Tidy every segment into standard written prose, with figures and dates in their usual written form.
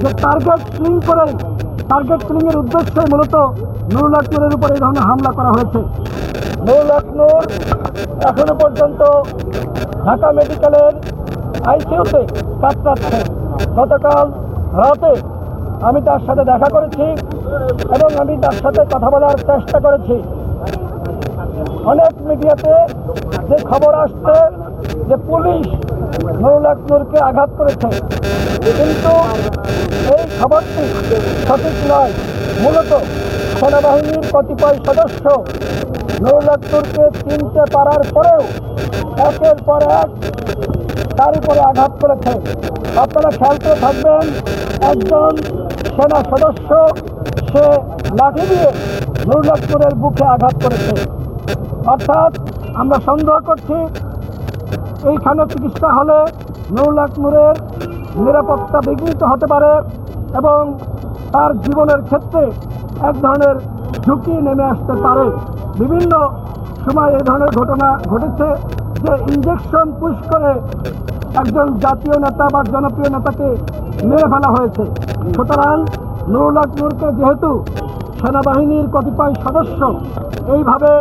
যে target killing এর উদ্দেশ্যে মূলত নুরুল হক নূরের উপর এই ধরনের হামলা করা হয়েছে। নুরুল হক নূর এখনো পর্যন্ত ঢাকা মেডিকেলের আইসিইউতে কাতরাচ্ছে। গতকাল রাতে আমি তার সাথে দেখা করেছি এবং আমি তার সাথে কথা বলার চেষ্টা করেছি। অনেক মিডিয়াতে যে খবর আসছে যে পুলিশ নুরুল হক নূরকে আঘাত করেছে, কিন্তু এই খবরটি সঠিক নয়। মূলত সেনাবাহিনীর কতিপয় সদস্য নুরুল হক নূরকে চিনতে পারার পরেও একের পর এক তার উপরে আঘাত করেছে। আপনারা খেয়াল করে থাকবেন, একজন সেনা সদস্য সে লাঠি দিয়ে নুরুল হক নূরের বুকে আঘাত করেছে। অর্থাৎ আমরা সন্দেহ করছি এইখানে চিকিৎসা হলে নুরুল হক নূরের নিরাপত্তা বিঘ্নিত হতে পারে এবং তার জীবনের ক্ষেত্রে এক ধরনের ঝুঁকি নেমে আসতে পারে। বিভিন্ন সময় এই ধরনের ঘটনা ঘটেছে যে ইঞ্জেকশন পুশ করে একজন জাতীয় নেতা বা জনপ্রিয় নেতাকে মেরে ফেলা হয়েছে। সুতরাং নুরুল হক নূরকে যেহেতু সেনাবাহিনীর কতিপয় সদস্য এইভাবে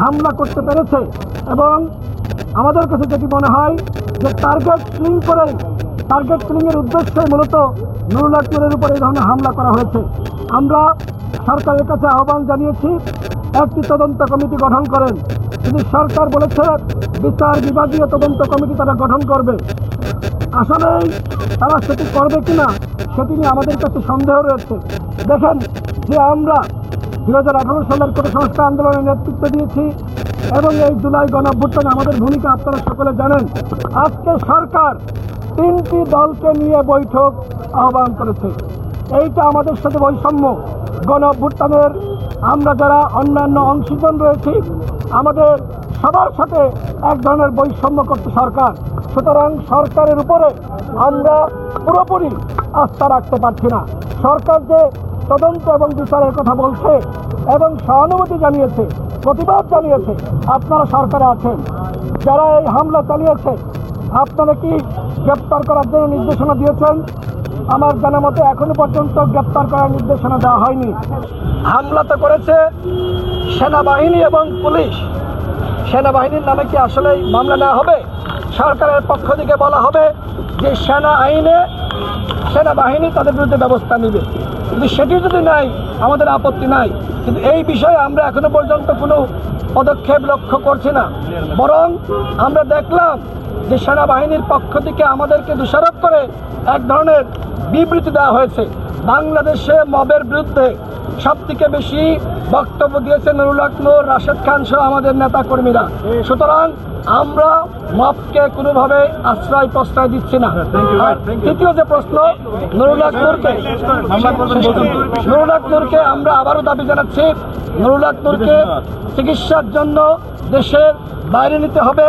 হামলা করতে পেরেছে এবং আমাদের কাছে যেটি মনে হয় যে টার্গেট কিলিং এর উদ্দেশ্যে মূলত নুরুল হক নূরের উপর এই ধরনের হামলা করা হয়েছে। আমরা সরকারের কাছে আহ্বান জানিয়েছি একটি তদন্ত কমিটি গঠন করেন। কিন্তু সরকার বলেছে বিচার বিভাগীয় তদন্ত কমিটি তারা গঠন করবে। আসলেই তারা সেটি করবে কিনা সেটি নিয়ে আমাদের কাছে সন্দেহ রয়েছে। দেখেন যে আমরা 2018 সালের কোটা সংস্কার আন্দোলনের নেতৃত্ব দিয়েছি এবং এই জুলাই গণঅভ্যুত্থানে আমাদের ভূমিকা আপনারা সকলে জানেন। আজকে সরকার 3টি দলকে নিয়ে বৈঠক আহ্বান করেছে। এইটা আমাদের সাথে বৈষম্য। গণঅভ্যুত্থানের আমরা যারা অন্যান্য অংশীজন রয়েছি আমাদের সবার সাথে এক ধরনের বৈষম্য করছে সরকার। সুতরাং সরকারের উপরে আমরা পুরোপুরি আস্থা রাখতে পারছি না। সরকার যে তদন্ত এবং বিচারের কথা বলছে এবং সহানুভূতি জানিয়েছে, প্রতিবাদ জানিয়েছে, আপনারা সরকারে আছেন, যারা এই হামলা চালিয়েছে আপনারা কি গ্রেপ্তার করার জন্য নির্দেশনা দিয়েছেন? আমার জানা মতে এখনো পর্যন্ত গ্রেপ্তার করার নির্দেশনা দেওয়া হয়নি। হামলা তো করেছে সেনাবাহিনী এবং পুলিশ। সেনাবাহিনীর নামে কি আসলে মামলা নেওয়া হবে? সরকারের পক্ষ থেকে বলা হবে যে সেনাবাহিনী তাদের বিরুদ্ধে ব্যবস্থা নেবে। কিন্তু সেটি যদি নাই আমাদের আপত্তি নাই, কিন্তু এই বিষয়ে আমরা এখনো পর্যন্ত কোনো পদক্ষেপ লক্ষ্য করছি না। বরং আমরা দেখলাম যে সেনাবাহিনীর পক্ষ থেকে আমাদেরকে দোষারোপ করে এক ধরনের বিবৃতি দেওয়া হয়েছে। বাংলাদেশে মবের বিরুদ্ধে সবথেকে বেশি বক্তব্য দিয়েছে নুরুল হক নূর, রাশেদ খান সহ আমাদের নেতা কর্মীরা। সুতরাং আমরা মবকে কোনোভাবে আশ্রয় প্রশ্রয় দিচ্ছি না। তৃতীয় যে প্রশ্ন, নুরুল হক নূরকে আমরা আবারও দাবি জানাচ্ছি, নুরুল হক নূরকে চিকিৎসার জন্য দেশের বাইরে নিতে হবে।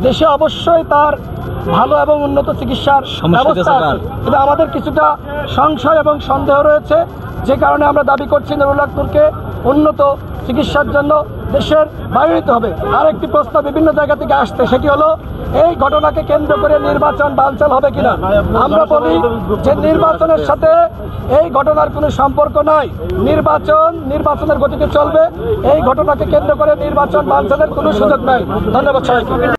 দেশে অবশ্যই তার ভালো এবং উন্নত চিকিৎসার ব্যবস্থা আছে, কিন্তু আমাদের কিছুটা সংশয় এবং সন্দেহ রয়েছে, যে কারণে আমরা দাবি করছি নুরুল হক নূরকে উন্নত চিকিৎসার জন্য দেশের বাইরে নিতে হবে। আরেকটি প্রশ্ন বিভিন্ন জায়গা থেকে আসছে, সেটি হলো এই ঘটনাকে কেন্দ্র করে নির্বাচন বানচাল হবে কিনা। আমরা বলি যে নির্বাচনের সাথে এই ঘটনার কোনো সম্পর্ক নাই। নির্বাচনের গতিতে চলবে। এই ঘটনাকে কেন্দ্র করে নির্বাচন বানচালের কোনো সুযোগ নাই। ধন্যবাদ সবাইকে।